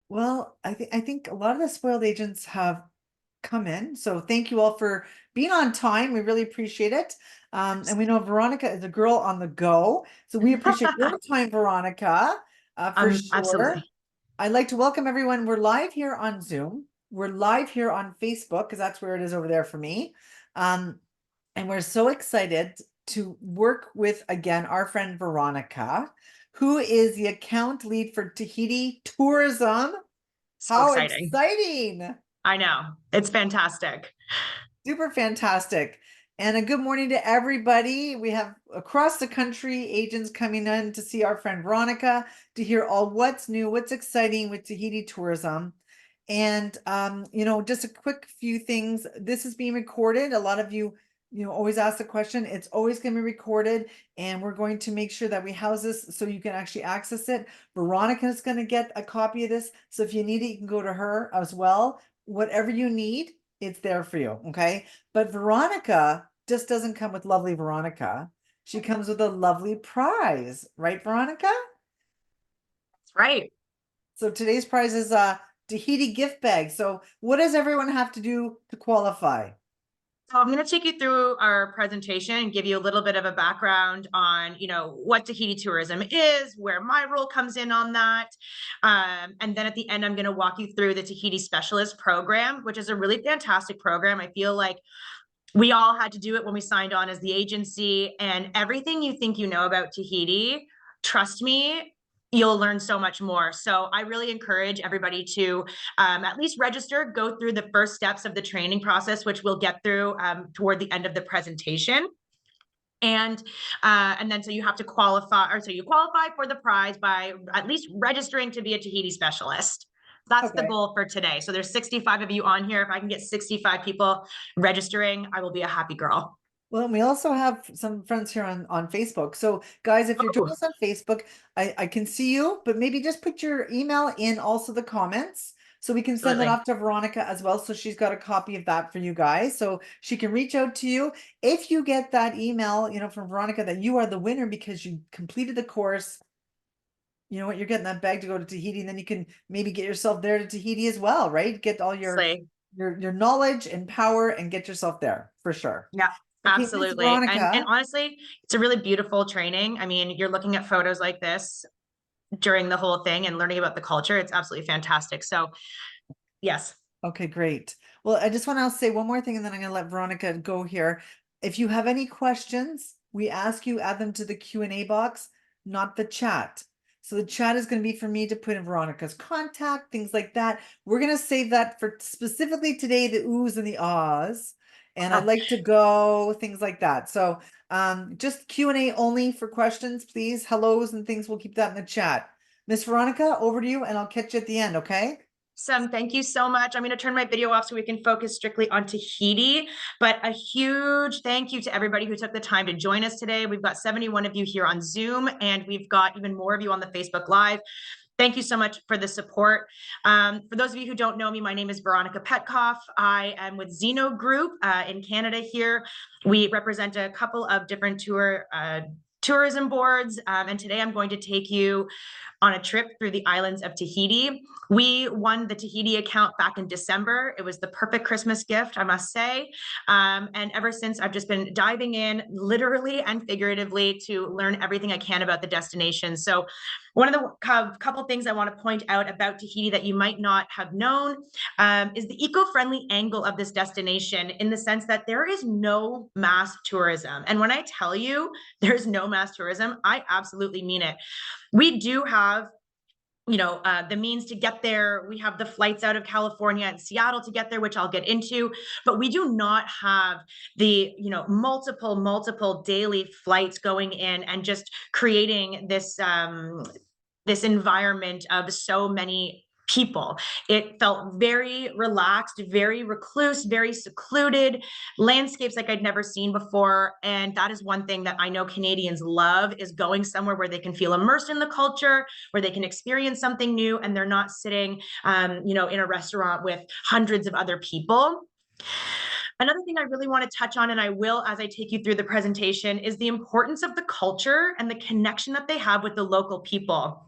Well, I think a lot of the spoiled agents have come in. So thank you all for being on time. We really appreciate it. And we know Veronica is a girl on the go. So we appreciate your time, Veronica, for sure. Absolutely. I'd like to welcome everyone. We're live here on Zoom. We're live here on Facebook because that's where it is over there for me. Um, and we're so excited to work with, again, our friend Veronica, who is the account lead for Tahiti Tourism. So How exciting. exciting! I know. It's fantastic. Super fantastic. And a good morning to everybody. We have across the country agents coming in to see our friend Veronica to hear all what's new, what's exciting with Tahiti tourism. And just a quick few things. This is being recorded. A lot of you always ask the question. It's always going to be recorded, and we're going to make sure that we house this so you can actually access it. Veronica is going to get a copy of this. So if you need it, you can go to her as well. Whatever you need, it's there for you. Okay. But Veronica just doesn't come with lovely Veronica. She comes with a lovely prize, right, Veronica? That's right. So today's prize is a Tahiti gift bag. So what does everyone have to do to qualify? So I'm going to take you through our presentation and give you a little bit of a background on, what Tahiti tourism is, where my role comes in on that. And then at the end, I'm going to walk you through the Tahiti Specialist Program, which is a really fantastic program. I feel like we all had to do it when we signed on as the agency, and everything you think you know about Tahiti, trust me, you'll learn so much more. So I really encourage everybody to at least register, go through the first steps of the training process, which we'll get through toward the end of the presentation. And then so you have to qualify, or so you qualify for the prize by at least registering to be a Tahiti specialist. That's the Okay. goal for today. So there's 65 of you on here. If I can get 65 people registering, I will be a happy girl. Well, and we also have some friends here on Facebook. So guys, if you're joining Oh, us on Facebook, I can see you, but maybe just put your email in also the comments so we can send that absolutely. off to Veronica as well. So she's got a copy of that for you guys. So she can reach out to you. If you get that email, from Veronica that you are the winner because you completed the course, you know what, you're getting that bag to go to Tahiti, and then you can maybe get yourself there to Tahiti as well, right? Get all your Honestly. your knowledge and power and get yourself there for sure. Yeah, Okay, Miss absolutely. And Veronica. honestly, it's a really beautiful training. I mean, you're looking at photos like this during the whole thing and learning about the culture. It's absolutely fantastic. So, yes. Okay, great. Well, I just want to say one more thing and then I'm going to let Veronica go here. If you have any questions, we ask you add them to the Q&A box, not the chat. So the chat is going to be for me to put in Veronica's contact, things like that. We're going to save that for specifically today, the oohs and the ahs. And I'd like to go, things like that. So just Q&A only for questions, please. Hellos and things. We'll keep that in the chat. Miss Veronica, over to you and I'll catch you at the end, okay? Thank you so much. I'm going to turn my video off so we can focus strictly on Tahiti. But a huge thank you to everybody who took the time to join us today. We've got 71 of you here on Zoom, and we've got even more of you on the Facebook Live. Thank you so much for the support. For those of you who don't know me, my name is Veronica Petcoff. I am with Zeno Group in Canada here. We represent a couple of different tourism boards, and today I'm going to take you on a trip through the islands of Tahiti. We won the Tahiti account back in December. It was the perfect Christmas gift, I must say. And ever since, I've just been diving in literally and figuratively to learn everything I can about the destination. So one of the couple things I want to point out about Tahiti that you might not have known is the eco-friendly angle of this destination, in the sense that there is no mass tourism. And when I tell you there's no mass tourism, I absolutely mean it. We do have the means to get there. We have the flights out of California and Seattle to get there, which I'll get into, but we do not have the, multiple daily flights going in and just creating this environment of so many people. It felt very relaxed, very recluse, very secluded, landscapes like I'd never seen before. And that is one thing that I know Canadians love, is going somewhere where they can feel immersed in the culture, where they can experience something new, and they're not sitting, in a restaurant with hundreds of other people. Another thing I really want to touch on, and I will as I take you through the presentation, is the importance of the culture and the connection that they have with the local people.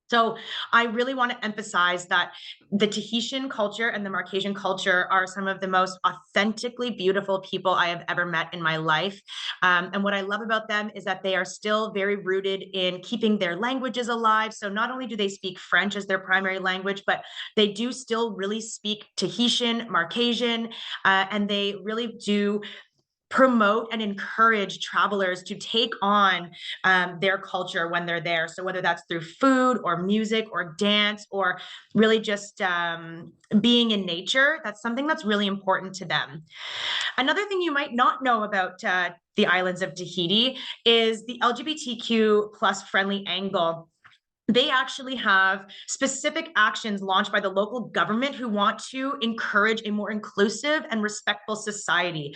So I really want to emphasize that the Tahitian culture and the Marquesian culture are some of the most authentically beautiful people I have ever met in my life. And what I love about them is that they are still very rooted in keeping their languages alive. So not only do they speak French as their primary language, but they do still really speak Tahitian, Marquesian, and they really do promote and encourage travelers to take on their culture when they're there. So whether that's through food or music or dance or really just being in nature, that's something that's really important to them. Another thing you might not know about the islands of Tahiti is the LGBTQ plus friendly angle. They actually have specific actions launched by the local government who want to encourage a more inclusive and respectful society.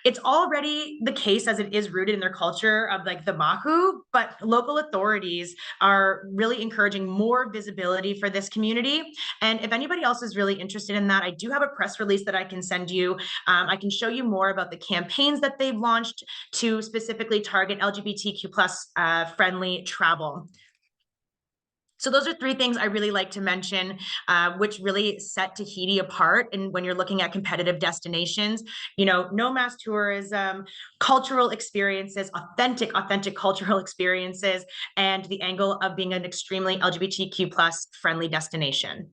It's already the case as it is rooted in their culture of like the Mahu, but local authorities are really encouraging more visibility for this community. And if anybody else is really interested in that, I do have a press release that I can send you. I can show you more about the campaigns that they've launched to specifically target LGBTQ plus friendly travel. So those are three things I really like to mention, which really set Tahiti apart. And when you're looking at competitive destinations, you know, no mass tourism, cultural experiences, authentic cultural experiences, and the angle of being an extremely LGBTQ plus friendly destination.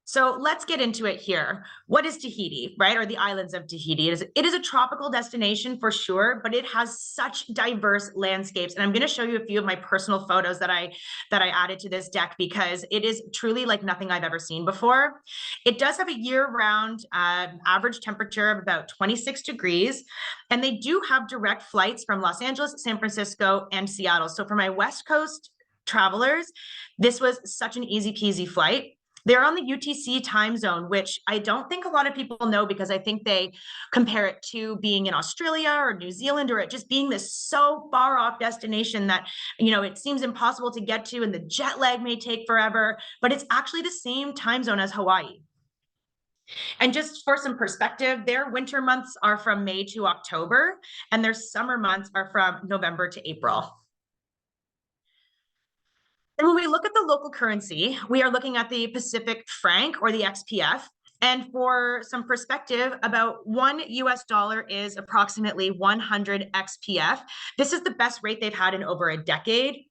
So let's get into it here. What is Tahiti, right? Or the islands of Tahiti? It is a tropical destination for sure, but it has such diverse landscapes. And I'm going to show you a few of my personal photos that I added to this deck because it is truly like nothing I've ever seen before. It does have a year-round average temperature of about 26 degrees, and they do have direct flights from Los Angeles, San Francisco, and Seattle. So for my West Coast travelers, this was such an easy peasy flight. They're on the UTC time zone, which I don't think a lot of people know because I think they compare it to being in Australia or New Zealand or it just being this so far off destination that, you know, it seems impossible to get to and the jet lag may take forever, but it's actually the same time zone as Hawaii. And just for some perspective, their winter months are from May to October and their summer months are from November to April. And when we look at the local currency, we are looking at the Pacific franc or the XPF. And for some perspective, about $1 is approximately 100 XPF. This is the best rate they've had in over a decade.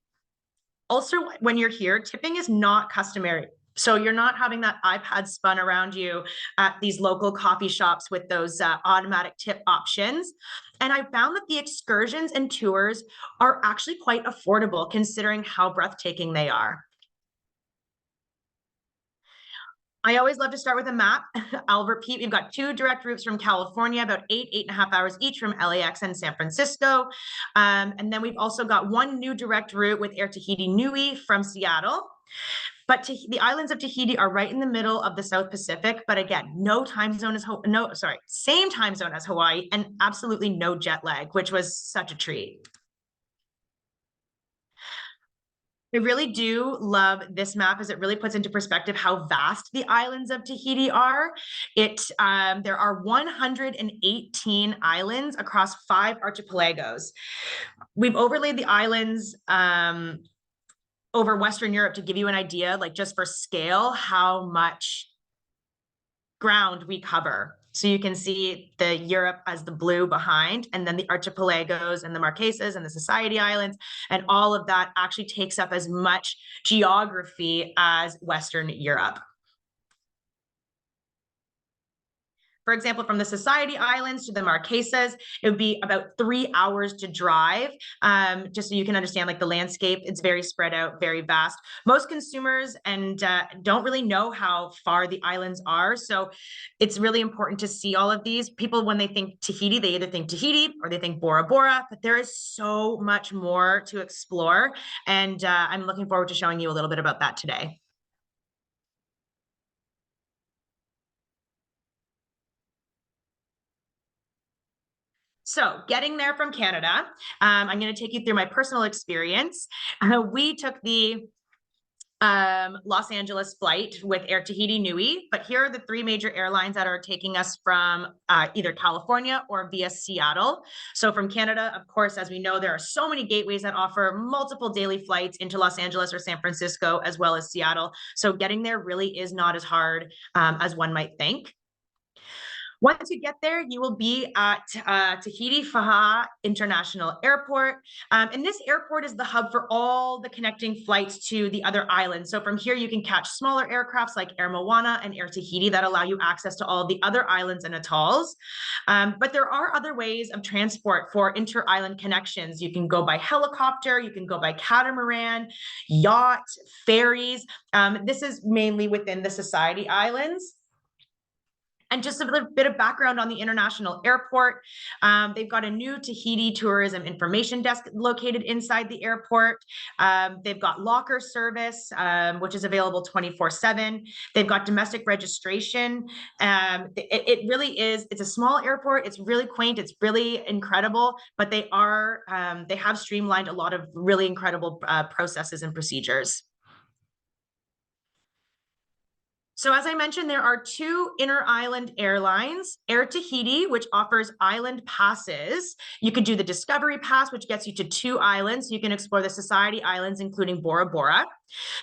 Also, when you're here, tipping is not customary. So you're not having that iPad spun around you at these local coffee shops with those automatic tip options. And I found that the excursions and tours are actually quite affordable considering how breathtaking they are. I always love to start with a map. I'll repeat, we've got 2 direct routes from California, about 8.5 hours each from LAX and San Francisco. And then we've also got 1 new direct route with Air Tahiti Nui from Seattle. But the islands of Tahiti are right in the middle of the South Pacific. But again, same time zone as Hawaii and absolutely no jet lag, which was such a treat. I really do love this map as it really puts into perspective how vast the islands of Tahiti are. There are 118 islands across 5 archipelagos. We've overlaid the islands over Western Europe to give you an idea, like just for scale, how much ground we cover. So you can see the Europe as the blue behind, and then the archipelagos and the Marquesas and the Society Islands, and all of that actually takes up as much geography as Western Europe. For example, from the Society Islands to the Marquesas, it would be about 3 hours to drive, just so you can understand like the landscape. It's very spread out, very vast. Most consumers don't really know how far the islands are. So it's really important to see all of these. People, when they think Tahiti, they either think Tahiti or they think Bora Bora, but there is so much more to explore. And I'm looking forward to showing you a little bit about that today. So getting there from Canada, I'm going to take you through my personal experience. We took the Los Angeles flight with Air Tahiti Nui. But here are the three major airlines that are taking us from either California or via Seattle. So from Canada, of course, as we know, there are so many gateways that offer multiple daily flights into Los Angeles or San Francisco, as well as Seattle. So getting there really is not as hard as one might think. Once you get there, you will be at Tahiti Faha International Airport. And this airport is the hub for all the connecting flights to the other islands. So from here, you can catch smaller aircrafts like Air Moana and Air Tahiti that allow you access to all the other islands and atolls. But there are other ways of transport for inter-island connections. You can go by helicopter, you can go by catamaran, yacht, ferries. This is mainly within the Society Islands. And just a little bit of background on the international airport. They've got a new Tahiti Tourism information desk located inside the airport. They've got locker service, which is available 24/7. They've got domestic registration. It really is, it's a small airport. It's really quaint. It's really incredible, but they have streamlined a lot of really incredible processes and procedures. So as I mentioned, there are two inter-island airlines, Air Tahiti, which offers island passes. You could do the Discovery Pass, which gets you to 2 islands. You can explore the Society Islands, including Bora Bora.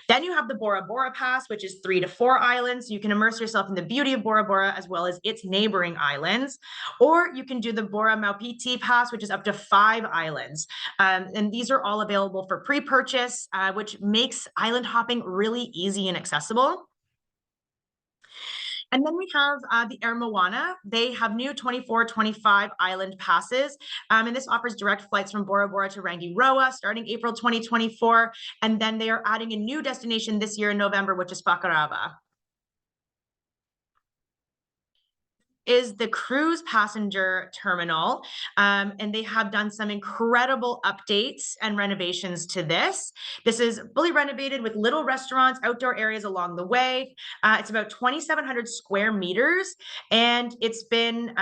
Then you have the Bora Bora Pass, which is 3 to 4 islands. You can immerse yourself in the beauty of Bora Bora as well as its neighboring islands. Or you can do the Bora Maupiti Pass, which is up to 5 islands. And these are all available for pre-purchase, which makes island hopping really easy and accessible. And then we have the Air Moana. They have new 24/25 island passes. And this offers direct flights from Bora Bora to Rangiroa starting April 2024. And then they are adding a new destination this year in November, which is Pakarava. Is the cruise passenger terminal. And they have done some incredible updates and renovations to this. This is fully renovated with little restaurants, outdoor areas along the way. It's about 2,700 square meters, and it's been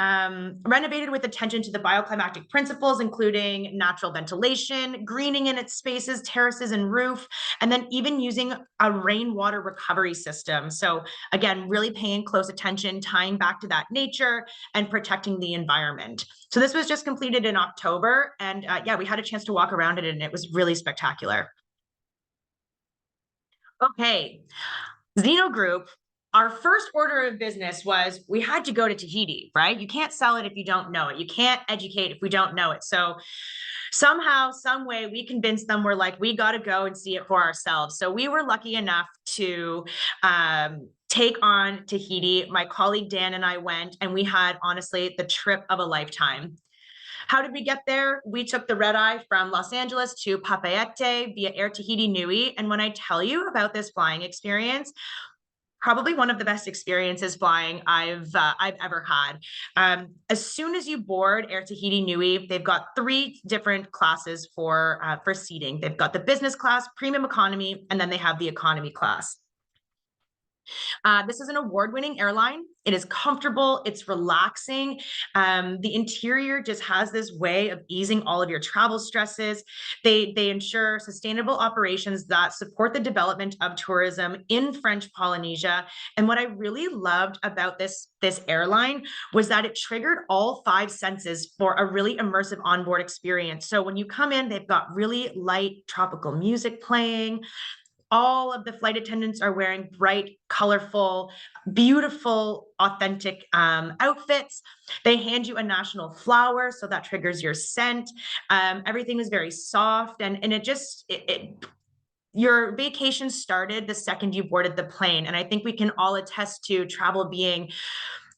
renovated with attention to the bioclimatic principles, including natural ventilation, greening in its spaces, terraces, and roof, and then even using a rainwater recovery system. So again, really paying close attention, tying back to that nature and protecting the environment. So this was just completed in October, and yeah, we had a chance to walk around it and it was really spectacular. Okay, Zeno Group, our first order of business was we had to go to Tahiti, right? You can't sell it if you don't know it. You can't educate if we don't know it. So somehow, some way, we convinced them, we're like, we got to go and see it for ourselves. So we were lucky enough to take on Tahiti. My colleague Dan and I went, and we had honestly the trip of a lifetime. How did we get there? We took the red eye from Los Angeles to Papeete via Air Tahiti Nui. And when I tell you about this flying experience, probably one of the best experiences flying I've ever had. As soon as you board Air Tahiti Nui, they've got 3 different classes for seating. They've got the business class, premium economy, and then they have the economy class. This is an award-winning airline. It is comfortable, it's relaxing. The interior just has this way of easing all of your travel stresses. They ensure sustainable operations that support the development of tourism in French Polynesia. And what I really loved about this airline was that it triggered all 5 senses for a really immersive onboard experience. So when you come in, they've got really light tropical music playing. All of the flight attendants are wearing bright, colorful, beautiful, authentic outfits. They hand you a national flower, so that triggers your scent. Everything is very soft, and your vacation started the second you boarded the plane. And I think we can all attest to travel being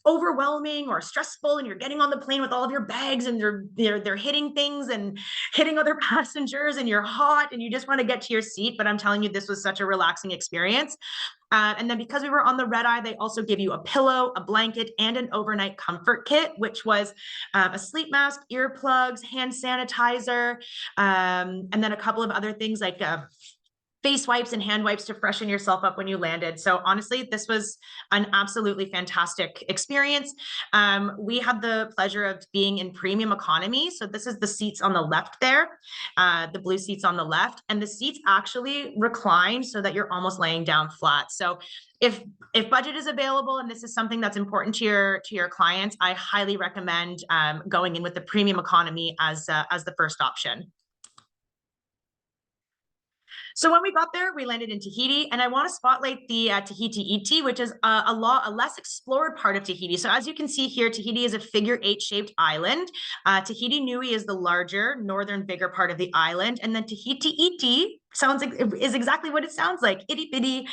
overwhelming or stressful, and you're getting on the plane with all of your bags and they're hitting things and hitting other passengers, and you're hot and you just want to get to your seat. But I'm telling you, this was such a relaxing experience. And then because we were on the red eye, they also give you a pillow, a blanket, and an overnight comfort kit, which was a sleep mask, earplugs, hand sanitizer, and then a couple of other things like face wipes and hand wipes to freshen yourself up when you landed. So honestly, this was an absolutely fantastic experience. We had the pleasure of being in premium economy. So this is the seats on the left there, the blue seats on the left, and the seats actually recline so that you're almost laying down flat. So if budget is available and this is something that's important to your clients, I highly recommend going in with the premium economy as the first option. So when we got there, we landed in Tahiti, and I want to spotlight the Tahiti Iti, which is a less explored part of Tahiti. So as you can see here, Tahiti is a figure 8 shaped island. Tahiti Nui is the larger, northern, bigger part of the island, and then Tahiti Iti is exactly what it sounds like, itty bitty,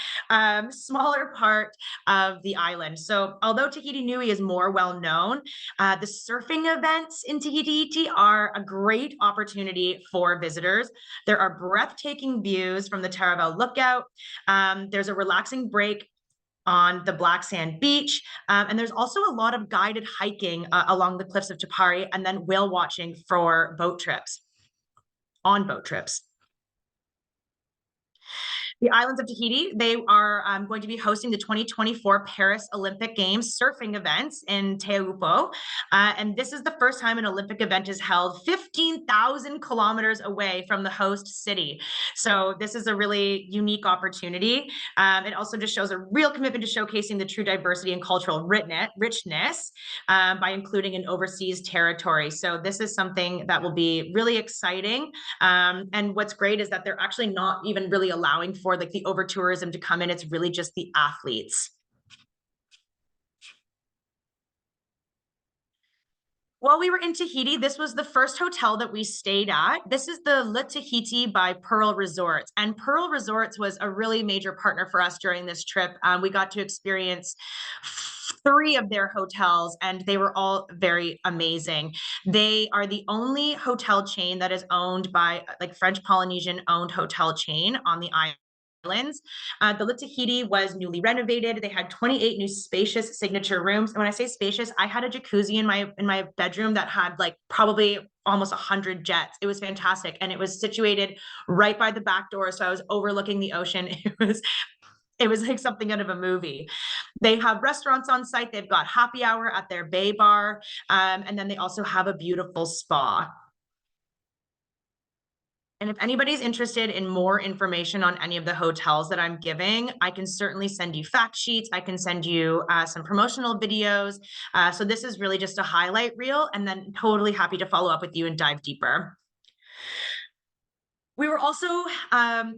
smaller part of the island. So although Tahiti Nui is more well known, the surfing events in Tahiti Iti are a great opportunity for visitors. There are breathtaking views from the Taravao Lookout. There's a relaxing break on the black sand beach. And there's also a lot of guided hiking along the cliffs of Tapari, and then whale watching for boat trips, on boat trips. The Islands of Tahiti, they are going to be hosting the 2024 Paris Olympic Games surfing events in Teahupo'o. And this is the first time an Olympic event is held 15,000 kilometers away from the host city. So this is a really unique opportunity. It also just shows a real commitment to showcasing the true diversity and cultural richness by including an overseas territory. So this is something that will be really exciting. And what's great is that they're actually not even really allowing for like the over tourism to come in. It's really just the athletes. While we were in Tahiti, this was the first hotel that we stayed at. This is the Le Tahiti by Pearl Resorts. And Pearl Resorts was a really major partner for us during this trip. We got to experience 3 of their hotels, and they were all very amazing. They are the only hotel chain that is owned by like French Polynesian owned hotel chain on the islands. The Le Tahiti was newly renovated. They had 28 new spacious signature rooms. And when I say spacious, I had a jacuzzi in my bedroom that had like probably almost 100 jets. It was fantastic. And it was situated right by the back door. So I was overlooking the ocean. It was like something out of a movie. They have restaurants on site. They've got happy hour at their bay bar. And then they also have a beautiful spa. And if anybody's interested in more information on any of the hotels that I'm giving, I can certainly send you fact sheets. I can send you some promotional videos. So this is really just a highlight reel, and then totally happy to follow up with you and dive deeper. We were also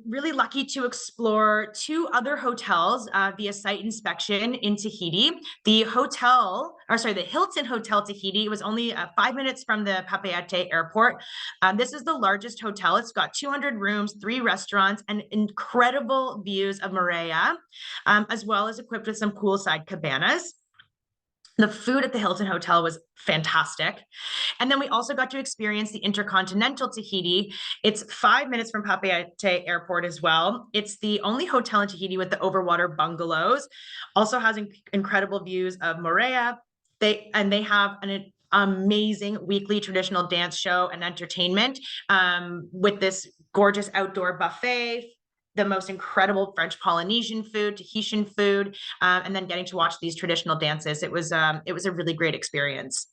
really lucky to explore 2 other hotels via site inspection in Tahiti. The Hilton Hotel Tahiti was only 5 minutes from the Papeete airport. This is the largest hotel. It's got 200 rooms, 3 restaurants, and incredible views of Moorea, as well as equipped with some poolside cabanas. The food at the Hilton Hotel was fantastic. And then we also got to experience the Intercontinental Tahiti. It's 5 minutes from Papeete Airport as well. It's the only hotel in Tahiti with the overwater bungalows. Also has incredible views of Moorea. They have an amazing weekly traditional dance show and entertainment with this gorgeous outdoor buffet, the most incredible French Polynesian food, Tahitian food, and then getting to watch these traditional dances. It was a really great experience.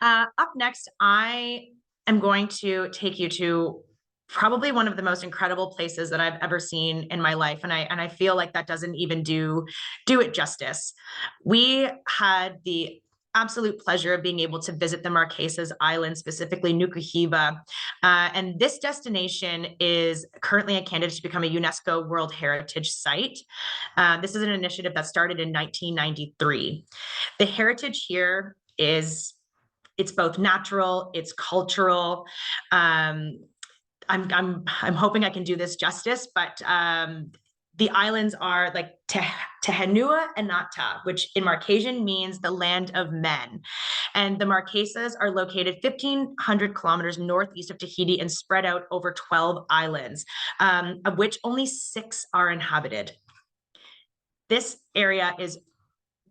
Up next, I am going to take you to probably one of the most incredible places that I've ever seen in my life. And I feel like that doesn't even do it justice. We had the absolute pleasure of being able to visit the Marquesas Islands, specifically Nuku Hiva. And this destination is currently a candidate to become a UNESCO World Heritage Site. This is an initiative that started in 1993. The heritage here it's both natural, it's cultural. I'm hoping I can do this justice, but the islands are like Tehenua and Nata, which in Marquesian means the land of men. And the Marquesas are located 1,500 kilometers northeast of Tahiti and spread out over 12 islands, of which only 6 are inhabited. This area is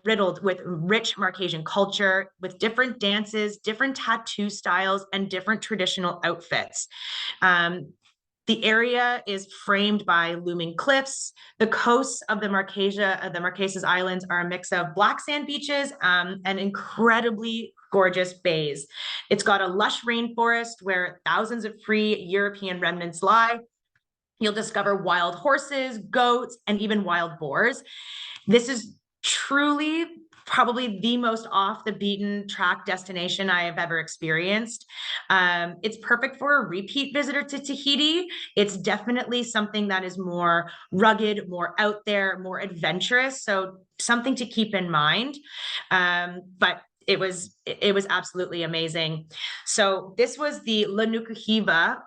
riddled with rich Marquesian culture, with different dances, different tattoo styles, and different traditional outfits. The area is framed by looming cliffs. The coasts of the Marquesas Islands are a mix of black sand beaches and incredibly gorgeous bays. It's got a lush rainforest where thousands of free European remnants lie. You'll discover wild horses, goats, and even wild boars. This is truly probably the most off the beaten track destination I have ever experienced. It's perfect for a repeat visitor to Tahiti. It's definitely something that is more rugged, more out there, more adventurous. So something to keep in mind. But it was absolutely amazing. So this was the Nuku Hiva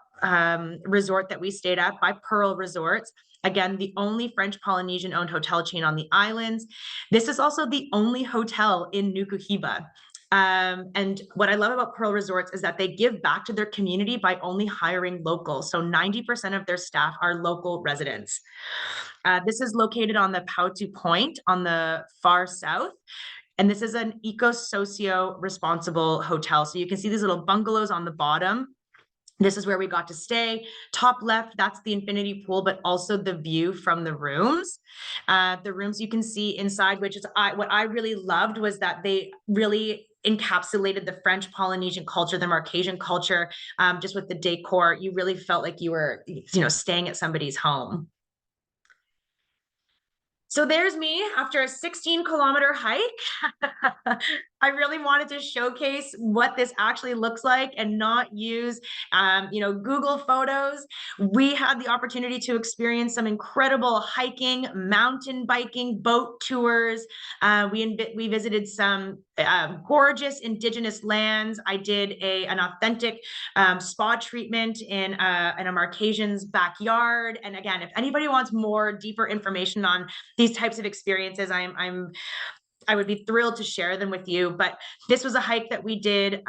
resort that we stayed at by Pearl Resorts. Again, the only French Polynesian owned hotel chain on the islands. This is also the only hotel in Nuku Hiva. And what I love about Pearl Resorts is that they give back to their community by only hiring locals. So 90% of their staff are local residents. This is located on the Pautu Point on the far south. And this is an eco-socio responsible hotel. So you can see these little bungalows on the bottom. This is where we got to stay. Top left, that's the infinity pool, but also the view from the rooms. The rooms you can see inside, which is what I really loved was that they really encapsulated the French Polynesian culture, the Marquesian culture, just with the decor. You really felt like you were, staying at somebody's home. So there's me after a 16-kilometer hike. I really wanted to showcase what this actually looks like and not use, Google photos. We had the opportunity to experience some incredible hiking, mountain biking, boat tours. We visited some gorgeous indigenous lands. I did an authentic spa treatment in a Marquesian's backyard. And again, if anybody wants more deeper information on these types of experiences, I would be thrilled to share them with you. But this was a hike that we did in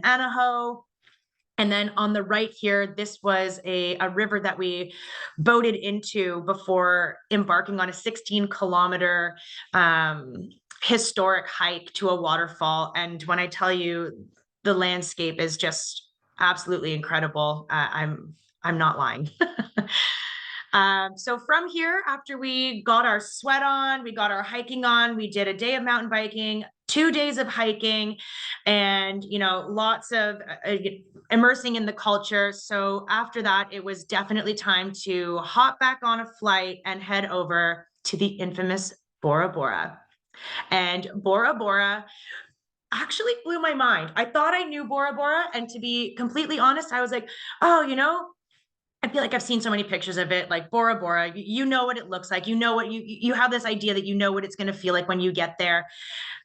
Anaho. And then on the right here, this was a river that we boated into before embarking on a 16-kilometer historic hike to a waterfall. And when I tell you, the landscape is just absolutely incredible, I'm not lying. So from here, after we got our sweat on, we got our hiking on, we did a day of mountain biking, 2 days of hiking, and, lots of immersing in the culture. So after that, it was definitely time to hop back on a flight and head over to the infamous Bora Bora. And Bora Bora actually blew my mind. I thought I knew Bora Bora, and to be completely honest, I was like, oh, I feel like I've seen so many pictures of it, like Bora Bora. You know what it looks like. You know what you have this idea that you know what it's going to feel like when you get there,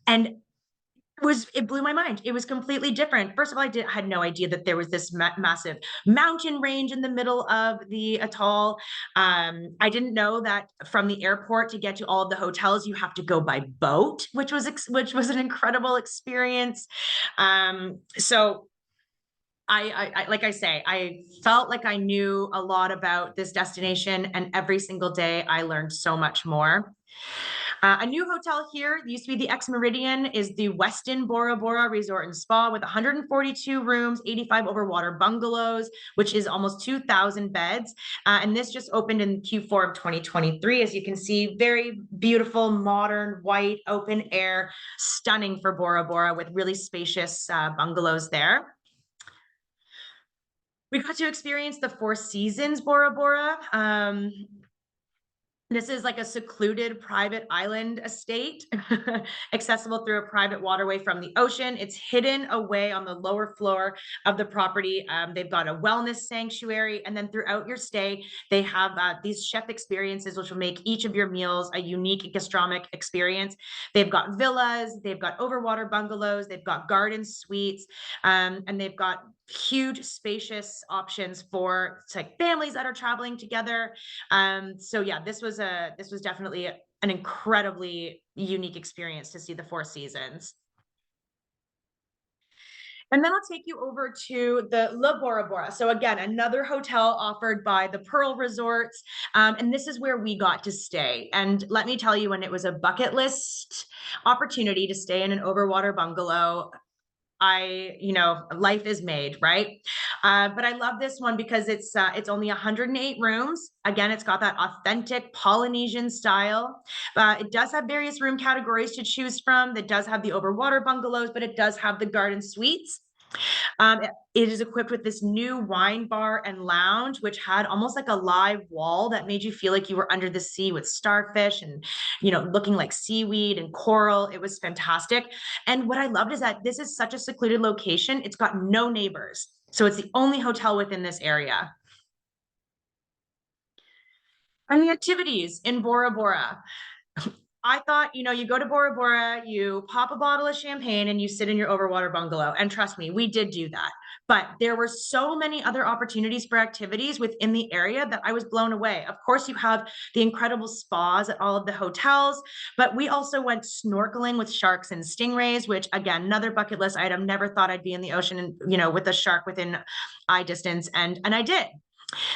and it blew my mind. It was completely different. First of all, I had no idea that there was this massive mountain range in the middle of the atoll. I didn't know that from the airport to get to all of the hotels, you have to go by boat, which was an incredible experience. So I like I say, I felt like I knew a lot about this destination, and every single day I learned so much more. A new hotel here used to be the Ex-Meridian, is the Westin Bora Bora Resort and Spa with 142 rooms, 85 overwater bungalows, which is almost 2,000 beds. And this just opened in Q4 of 2023. As you can see, very beautiful, modern, white, open air, stunning for Bora Bora with really spacious bungalows there. We got to experience the Four Seasons Bora Bora. This is like a secluded private island estate, accessible through a private waterway from the ocean. It's hidden away on the lower floor of the property. They've got a wellness sanctuary, and then throughout your stay, they have these chef experiences, which will make each of your meals a unique gastronomic experience. They've got villas, they've got overwater bungalows, they've got garden suites, and they've got huge spacious options for like families that are traveling together. So yeah, this was definitely an incredibly unique experience to see the Four Seasons. And then I'll take you over to the Bora Bora. So again, another hotel offered by the Pearl Resorts. And this is where we got to stay. And let me tell you, when it was a bucket list opportunity to stay in an overwater bungalow, life is made, right? But I love this one because it's only 108 rooms. Again, it's got that authentic Polynesian style. It does have various room categories to choose from. It does have the overwater bungalows, but it does have the garden suites. It is equipped with this new wine bar and lounge, which had almost like a live wall that made you feel like you were under the sea with starfish and, looking like seaweed and coral. It was fantastic. And what I loved is that this is such a secluded location. It's got no neighbors. So it's the only hotel within this area. And the activities in Bora Bora. I thought, you go to Bora Bora, you pop a bottle of champagne and you sit in your overwater bungalow. And trust me, we did do that. But there were so many other opportunities for activities within the area that I was blown away. Of course, you have the incredible spas at all of the hotels, but we also went snorkeling with sharks and stingrays, which again, another bucket list item. Never thought I'd be in the ocean and, with a shark within eye distance. And I did.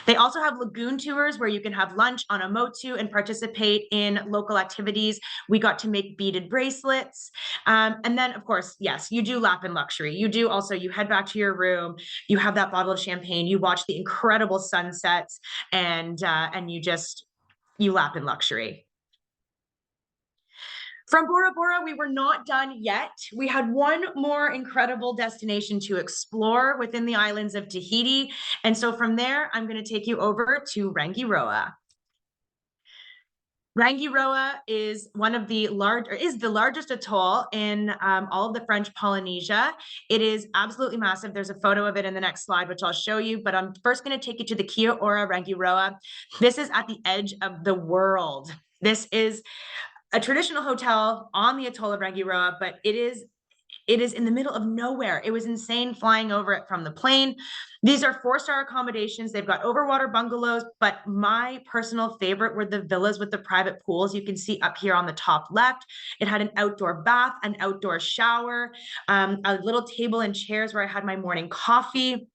They also have lagoon tours where you can have lunch on a motu and participate in local activities. We got to make beaded bracelets. And then, of course, yes, you do lap in luxury. You head back to your room, you have that bottle of champagne, you watch the incredible sunsets, and you lap in luxury. From Bora Bora, we were not done yet. We had one more incredible destination to explore within the islands of Tahiti. And so from there, I'm going to take you over to Rangiroa. Rangiroa is the largest atoll in all of the French Polynesia. It is absolutely massive. There's a photo of it in the next slide, which I'll show you, but I'm first going to take you to the Kia Ora Rangiroa. This is at the edge of the world. This is a traditional hotel on the atoll of Rangiroa, but it is in the middle of nowhere. It was insane flying over it from the plane. These are 4-star accommodations. They've got overwater bungalows, but my personal favorite were the villas with the private pools. You can see up here on the top left, it had an outdoor bath, an outdoor shower, a little table and chairs where I had my morning coffee.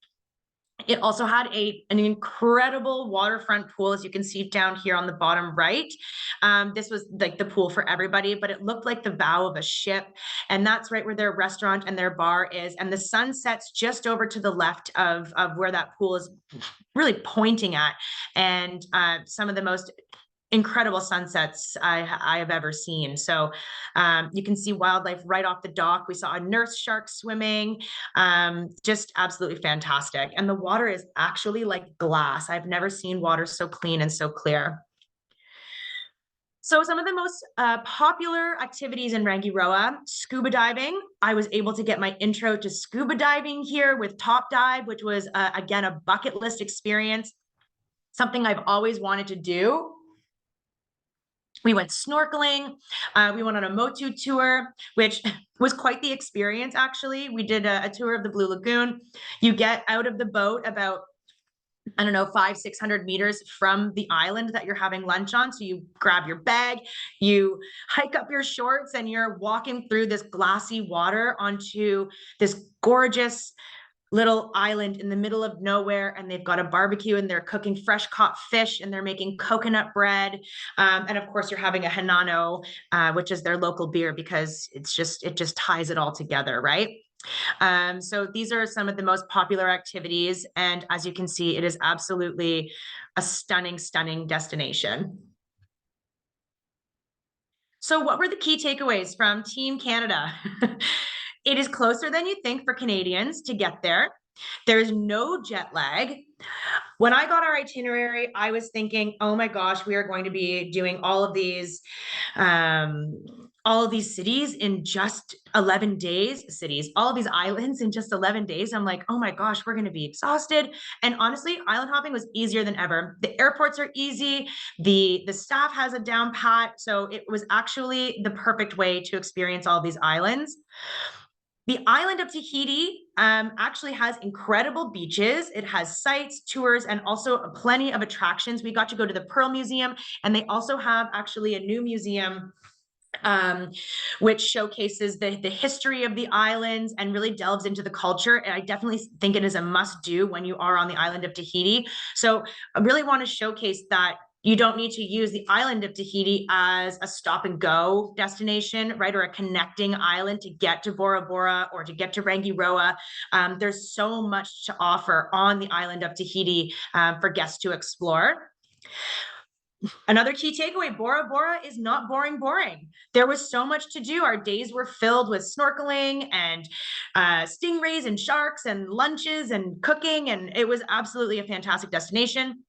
It also had an incredible waterfront pool, as you can see down here on the bottom right. This was like the pool for everybody, but it looked like the bow of a ship. And that's right where their restaurant and their bar is. And the sun sets just over to the left of where that pool is really pointing at. And some of the most incredible sunsets I have ever seen. So you can see wildlife right off the dock. We saw a nurse shark swimming, just absolutely fantastic. And the water is actually like glass. I've never seen water so clean and so clear. So some of the most popular activities in Rangiroa, scuba diving. I was able to get my intro to scuba diving here with Top Dive, which was, again, a bucket list experience, something I've always wanted to do. We went snorkeling. We went on a motu tour, which was quite the experience, actually. We did a tour of the Blue Lagoon. You get out of the boat about, 500-600 meters from the island that you're having lunch on. So you grab your bag, you hike up your shorts, and you're walking through this glassy water onto this gorgeous little island in the middle of nowhere, and they've got a barbecue and they're cooking fresh caught fish and they're making coconut bread. And of course you're having a Hanano, which is their local beer, because it just ties it all together, right? So these are some of the most popular activities. And as you can see, it is absolutely a stunning, stunning destination. So what were the key takeaways from Team Canada? It is closer than you think for Canadians to get there. There's no jet lag. When I got our itinerary, I was thinking, oh my gosh, we are going to be doing all of these cities in just 11 days, all of these islands in just 11 days. I'm like, oh my gosh, we're going to be exhausted. And honestly, island hopping was easier than ever. The airports are easy. The staff has a down pat. So it was actually the perfect way to experience all these islands. The island of Tahiti actually has incredible beaches. It has sites, tours, and also plenty of attractions. We got to go to the Pearl Museum, and they also have actually a new museum which showcases the history of the islands and really delves into the culture. And I definitely think it is a must-do when you are on the island of Tahiti. So I really want to showcase that You don't need to use the island of Tahiti as a stop and go destination, right? Or a connecting island to get to Bora Bora or to get to Rangiroa. There's so much to offer on the island of Tahiti for guests to explore. Another key takeaway, Bora Bora is not boring. There was so much to do. Our days were filled with snorkeling and stingrays and sharks and lunches and cooking, and it was absolutely a fantastic destination.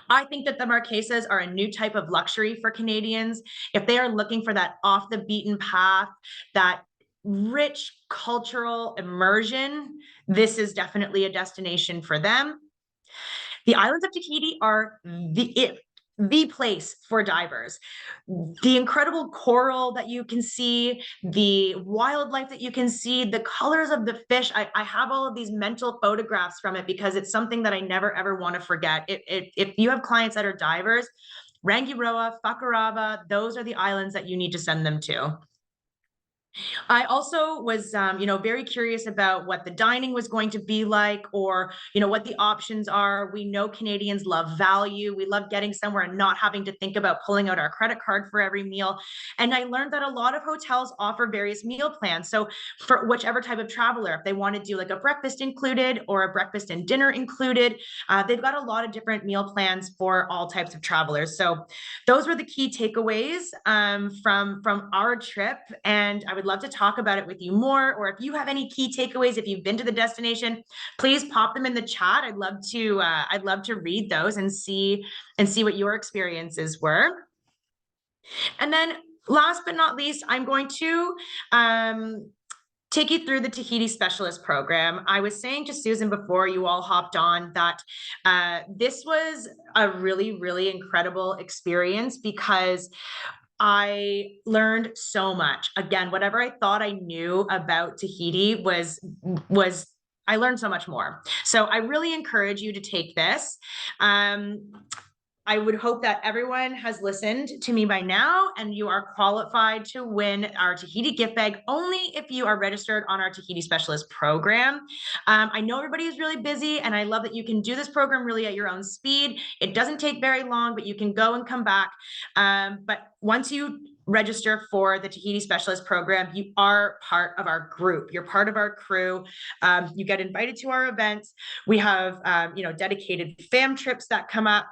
I think that the Marquesas are a new type of luxury for Canadians. If they are looking for that off the beaten path, that rich cultural immersion, this is definitely a destination for them. The islands of Tahiti are the place for divers. The incredible coral that you can see, the wildlife that you can see, the colors of the fish. I have all of these mental photographs from it because it's something that I never ever want to forget. If you have clients that are divers, Rangiroa, Fakarava, those are the islands that you need to send them to. I also was, very curious about what the dining was going to be like, or, what the options are. We know Canadians love value. We love getting somewhere and not having to think about pulling out our credit card for every meal. And I learned that a lot of hotels offer various meal plans. So for whichever type of traveler, if they want to do like a breakfast included or a breakfast and dinner included, they've got a lot of different meal plans for all types of travelers. So those were the key takeaways from our trip. And I would love to talk about it with you more, or if you have any key takeaways, if you've been to the destination, please pop them in the chat. I'd love to read those and see what your experiences were. And then last but not least, I'm going to take you through the Tahiti Specialist Program. I was saying to Susan before you all hopped on that this was a really, really incredible experience because I learned so much. Again, whatever I thought I knew about Tahiti was I learned so much more. So I really encourage you to take this. I would hope that everyone has listened to me by now and you are qualified to win our Tahiti gift bag only if you are registered on our Tahiti Specialist Program. I know everybody is really busy and I love that you can do this program really at your own speed. It doesn't take very long, but you can go and come back. But once you register for the Tahiti Specialist Program, you are part of our group. You're part of our crew. You get invited to our events. We have, dedicated fam trips that come up.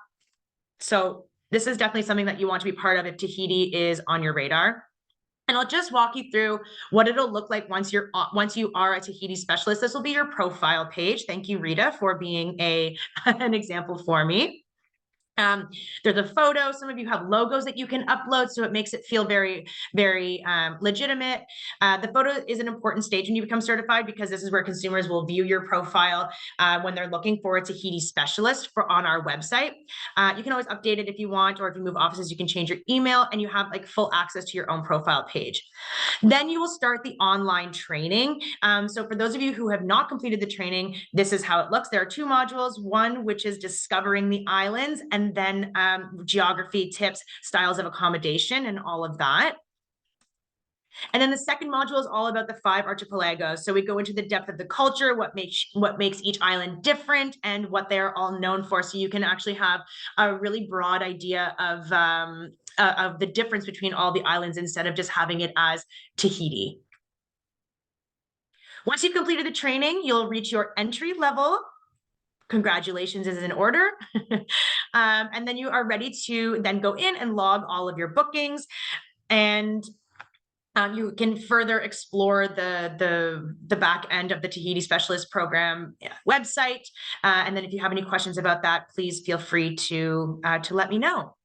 So this is definitely something that you want to be part of if Tahiti is on your radar. And I'll just walk you through what it'll look like once you are a Tahiti specialist. This will be your profile page. Thank you, Rita, for being an example for me. There's a photo. Some of you have logos that you can upload, so it makes it feel very, very legitimate. The photo is an important stage when you become certified because this is where consumers will view your profile when they're looking for a Tahiti specialist on our website. You can always update it if you want, or if you move offices, you can change your email and you have like full access to your own profile page. Then you will start the online training. So for those of you who have not completed the training, this is how it looks. There are two modules, one which is discovering the islands, and then geography tips, styles of accommodation, and all of that. And then the second module is all about the 5 archipelagos. So we go into the depth of the culture, what makes each island different, and what they're all known for. So you can actually have a really broad idea of the difference between all the islands instead of just having it as Tahiti. Once you've completed the training, you'll reach your entry level. Congratulations is in order. And then you are ready to then go in and log all of your bookings, and you can further explore the back end of the Tahiti Specialist Program website. And then if you have any questions about that, please feel free to let me know.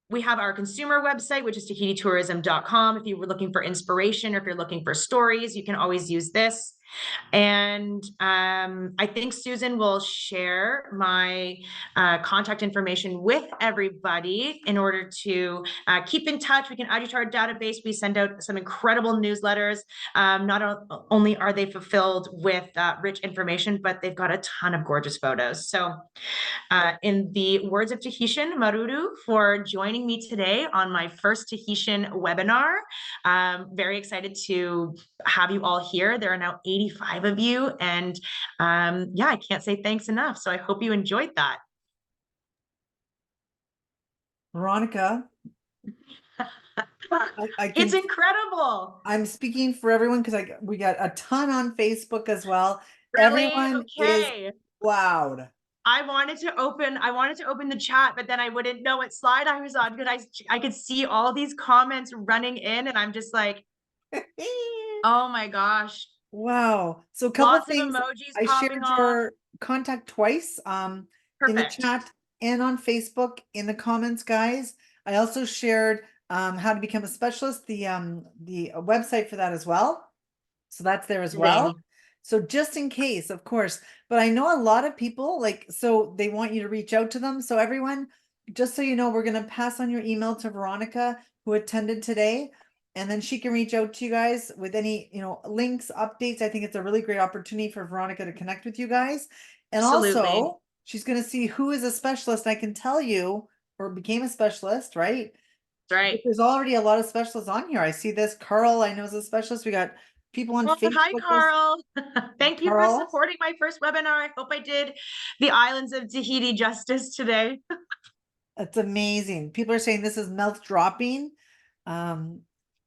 We have our consumer website, which is tahititourism.com. If you were looking for inspiration or if you're looking for stories, you can always use this. And I think Susan will share my contact information with everybody in order to keep in touch. We can add you to our database. We send out some incredible newsletters. Not only are they fulfilled with rich information, but they've got a ton of gorgeous photos. So in the words of Tahitian, Maruru, for joining me today on my first Tahitian webinar. Very excited to have you all here. There are now 85 of you, and I can't say thanks enough. So I hope you enjoyed that. Veronica, I It's can, incredible. I'm speaking for everyone because we got a ton on Facebook as well. Really? Everyone is Okay. wowed. I wanted to open the chat, but then I wouldn't know what slide I was on because I could see all these comments running in and I'm just like, oh my gosh. Wow. So a couple Lots of things. emojis I popping shared off. your contact twice in the Perfect. chat and on Facebook in the comments, guys. I also shared how to become a specialist, the website for that as well. So that's there as well. Amazing. So just in case, of course, but I know a lot of people like, so they want you to reach out to them. So everyone, just so you know, we're going to pass on your email to Veronica who attended today, and then she can reach out to you guys with any, links, updates. I think it's a really great opportunity for Veronica to connect with you guys. And Absolutely. also she's going to see who is a specialist. I can tell you, or became a specialist, right? That's But right. there's already a lot of specialists on here. I see this Carl, I know is a specialist. We got people on Well, hi, Facebook. Carl. Thank you for Carl, supporting my first webinar. I hope I did the Islands of Tahiti justice today. it's amazing. People are saying this is mouth dropping. Um,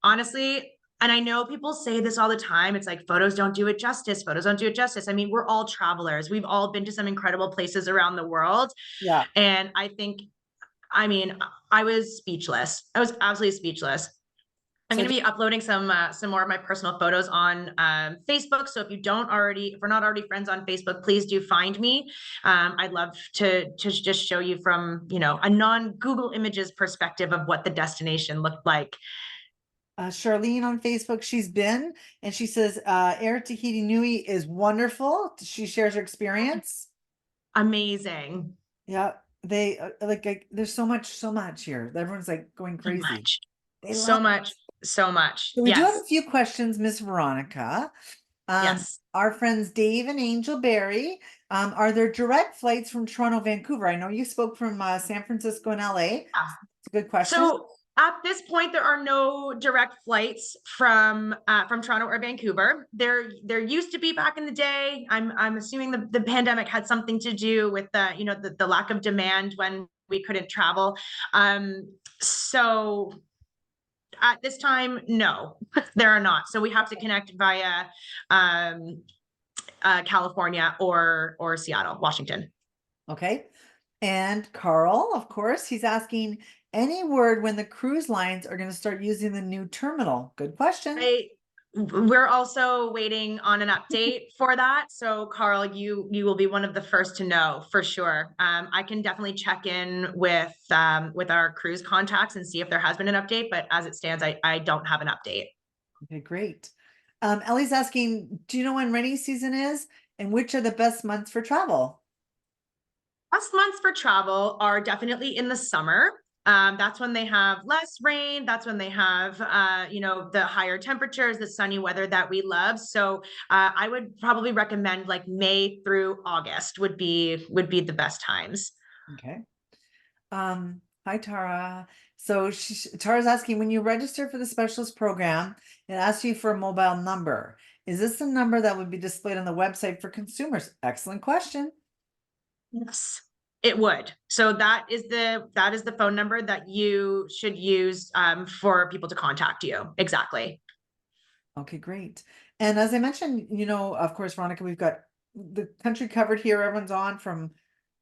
Honestly, and I know people say this all the time. It's like photos don't do it justice. Photos don't do it justice. I mean, we're all travelers. We've all been to some incredible places around the world. yeah. And I mean, I was speechless. I was absolutely speechless. I'm So going to be uploading some more of my personal photos on Facebook. So if we're not already friends on Facebook, please do find me. I'd love to just show you from a non Google Images perspective of what the destination looked like. Charlene on Facebook, she's been, and she says Air Tahiti Nui is wonderful. She shares her experience. Amazing. Yeah, they like there's so much here. Everyone's like going So crazy. much, They so love it. much, so much. So we do have Yes, a few questions, Miss Veronica. yes. Our friends Dave and Angel Berry, are there direct flights from Toronto, Vancouver? I know you spoke from San Francisco and LA. Yeah. It's a good question. So at this point, there are no direct flights from Toronto or Vancouver. There used to be back in the day. I'm assuming the pandemic had something to do with the lack of demand when we couldn't travel. So at this time, no, there are not. So we have to connect via um, California or Seattle, Washington. Okay. And Carl, of course, he's asking any word when the cruise lines are going to start using the new terminal. Good question. We're also waiting on an update for that. So Carl, you will be one of the first to know for sure. I can definitely check in with our cruise contacts and see if there has been an update, but as it stands, I don't have an update. Okay, great. Ellie's asking, do you know when rainy season is and which are the best months for travel? Best months for travel are definitely in the summer. That's when they have less rain. That's when they have, the higher temperatures, the sunny weather that we love. So I would probably recommend like May through August would be the best times. Okay. Hi Tara. So Tara's asking, when you register for the specialist program, it asks you for a mobile number. Is this the number that would be displayed on the website for consumers? Excellent question. Yes, it would. So that is the phone number that you should use for people to contact you. Exactly. Okay, great. And as I mentioned, of course, Veronica, we've got the country covered here. Everyone's on from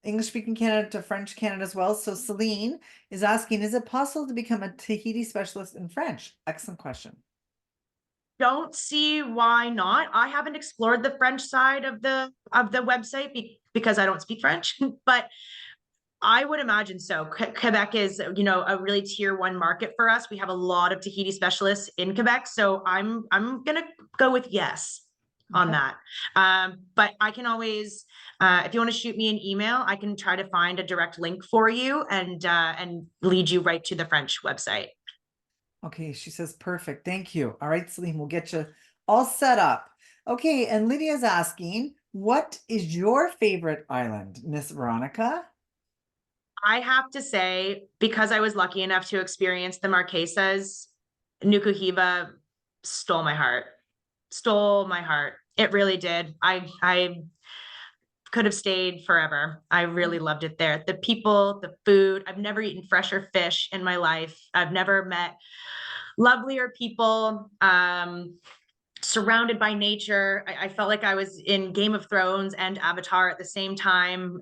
English speaking Canada to French Canada as well. So Celine is asking, is it possible to become a Tahiti specialist in French? Excellent question. Don't see why not. I haven't explored the French side of the website because I don't speak French, but I would imagine so. Quebec is, a really tier one market for us. We have a lot of Tahiti specialists in Quebec, so I'm gonna go with yes on Okay. that. But I can always, if you want to shoot me an email, I can try to find a direct link for you and lead you right to the French website. Okay, she says perfect. Thank you. All right, Celine, we'll get you all set up. Okay, and Lydia's asking, what is your favorite island, Miss Veronica? I have to say, because I was lucky enough to experience the Marquesas, Nuku Hiva stole my heart. Stole my heart. It really did. I could have stayed forever. I really loved it there. The people, the food. I've never eaten fresher fish in my life. I've never met lovelier people. Surrounded by nature. I felt like I was in Game of Thrones and Avatar at the same time.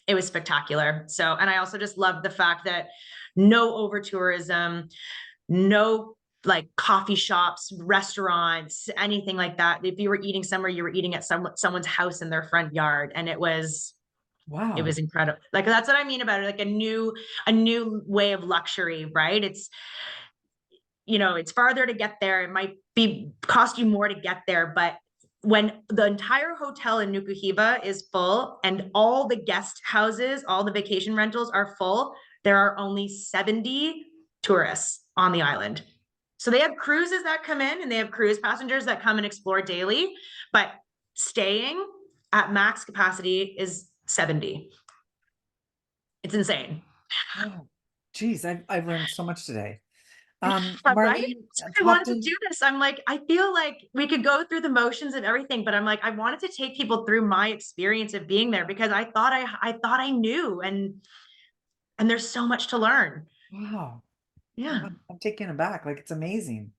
It was spectacular. So, and I also just loved the fact that no over tourism, no like coffee shops, restaurants, anything like that. If you were eating somewhere, you were eating at someone's house in their front yard, and it was Wow. incredible. Like that's what I mean about it. Like a new way of luxury, right? It's, you know, it's farther to get there. It might be cost you more to get there, but when the entire hotel in Nuku Hiva is full and all the guest houses, all the vacation rentals are full, there are only 70 tourists on the island. So they have cruises that come in and they have cruise passengers that come and explore daily, but staying at max capacity is 70. It's insane. Oh, geez, I've learned so much today. Right? Marlene I wanted popped to in. do this. I'm like, I feel like we could go through the motions of everything, but I'm like, I wanted to take people through my experience of being there because I thought I knew, and there's so much to learn. Wow. Yeah. Wow, I'm taken aback. Like it's amazing.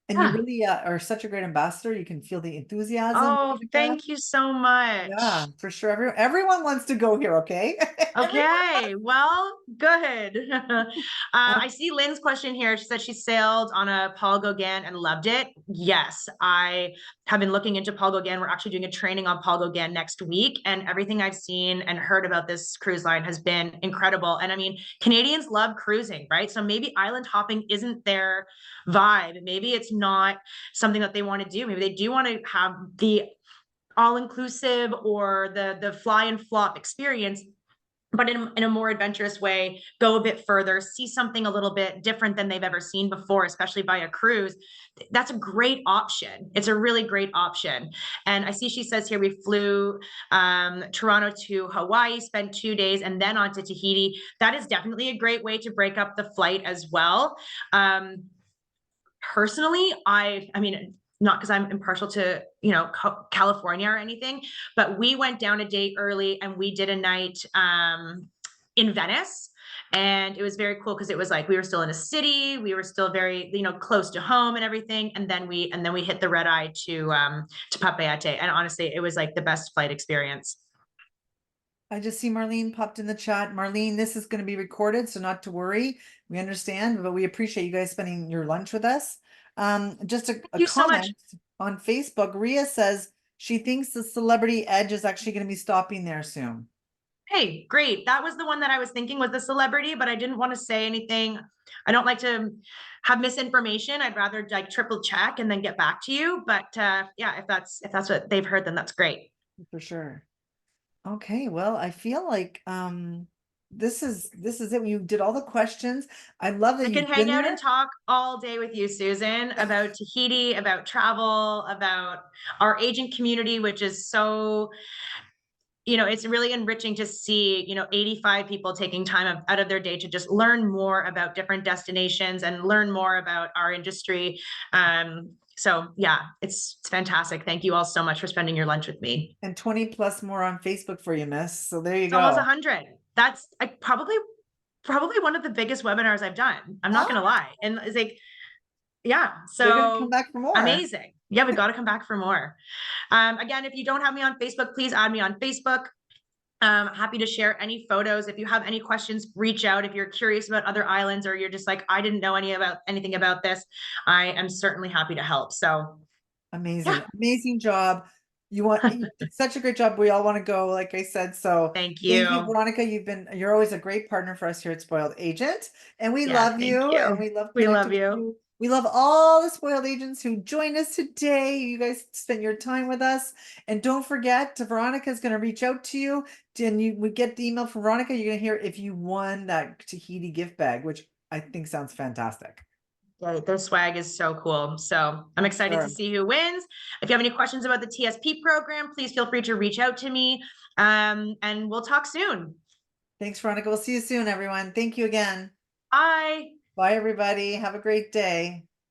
And you Yeah. really are such a great ambassador. You can feel the enthusiasm, Oh, Veronica. thank you so Yeah, much. for sure. Everyone wants to go here, okay? Everyone. Okay, well, good. Um, I see Lynn's question here. She said she sailed on a Paul Gauguin and loved it. Yes, I have been looking into Paul Gauguin. We're actually doing a training on Paul Gauguin next week, and everything I've seen and heard about this cruise line has been incredible. And I mean, Canadians love cruising, right? So maybe island hopping isn't their vibe. Maybe it's not something that they want to do. Maybe they do want to have the all-inclusive or the fly and flop experience, but in a more adventurous way, go a bit further, see something a little bit different than they've ever seen before, especially by a cruise. That's a great option. It's a really great option. And I see she says here we flew Toronto to Hawaii, spent 2 days, and then on to Tahiti. That is definitely a great way to break up the flight as well. Personally, I mean, not because I'm impartial to, you know, California or anything, but we went down a day early and we did a night in Venice. And it was very cool because it was like we were still in a city, we were still very, you know, close to home and everything. And then we hit the red eye to Papeete. And honestly, it was like the best flight experience. I just see Marlene popped in the chat. Marlene, this is going to be recorded, so not to worry. We understand, but we appreciate you guys spending your lunch with us. Just Thank a you so much. comment on Facebook. Ria says she thinks the Celebrity Edge is actually going to be stopping there soon. Hey, great. That was the one that I was thinking was the celebrity, but I didn't want to say anything. I don't like to have misinformation. I'd rather like triple check and then get back to you. But yeah, if that's what they've heard, then that's great. For sure. Okay, well, I feel like this is it. You did all the questions. I love that I can you've hang been out there. and talk all day with you, Susan, about Tahiti, about travel, about our agent community, which is so, you know, it's really enriching to see, you know, 85 people taking time out of their day to just learn more about different destinations and learn more about our industry. So yeah, it's fantastic. Thank you all so much for spending your lunch with me. And 20 plus more on Facebook for you, miss. So there you It's almost go. 100. That's probably one of the biggest webinars I've done. I'm not Oh, gonna lie. And it's like, yeah, they're gonna come so back for more. amazing. Yeah, we got to come back for more. Again, if you don't have me on Facebook, please add me on Facebook. Happy to share any photos. If you have any questions, reach out. If you're curious about other islands or you're just like, I didn't know anything about this, I am certainly happy to help. So yeah, Amazing, amazing job. You did such a great job. We all want to go, like I said. So thank thank you, you. Veronica. You're always a great partner for us here at Spoiled Agent. And we Yeah, love thank you and you. we love We connecting love with you. you. We love all the spoiled agents who joined us today. You guys spent your time with us. And don't forget, Veronica is going to reach out to you. And you would get the email from Veronica. You're going to hear if you won that Tahiti gift bag, which I think sounds fantastic. Yeah, their swag is so cool. So I'm I'm excited to sure. see who wins. If you have any questions about the TSP program, please feel free to reach out to me. And we'll talk soon. Thanks, Veronica. We'll see you soon, everyone. Thank you again. Bye. Bye, everybody. Have a great day.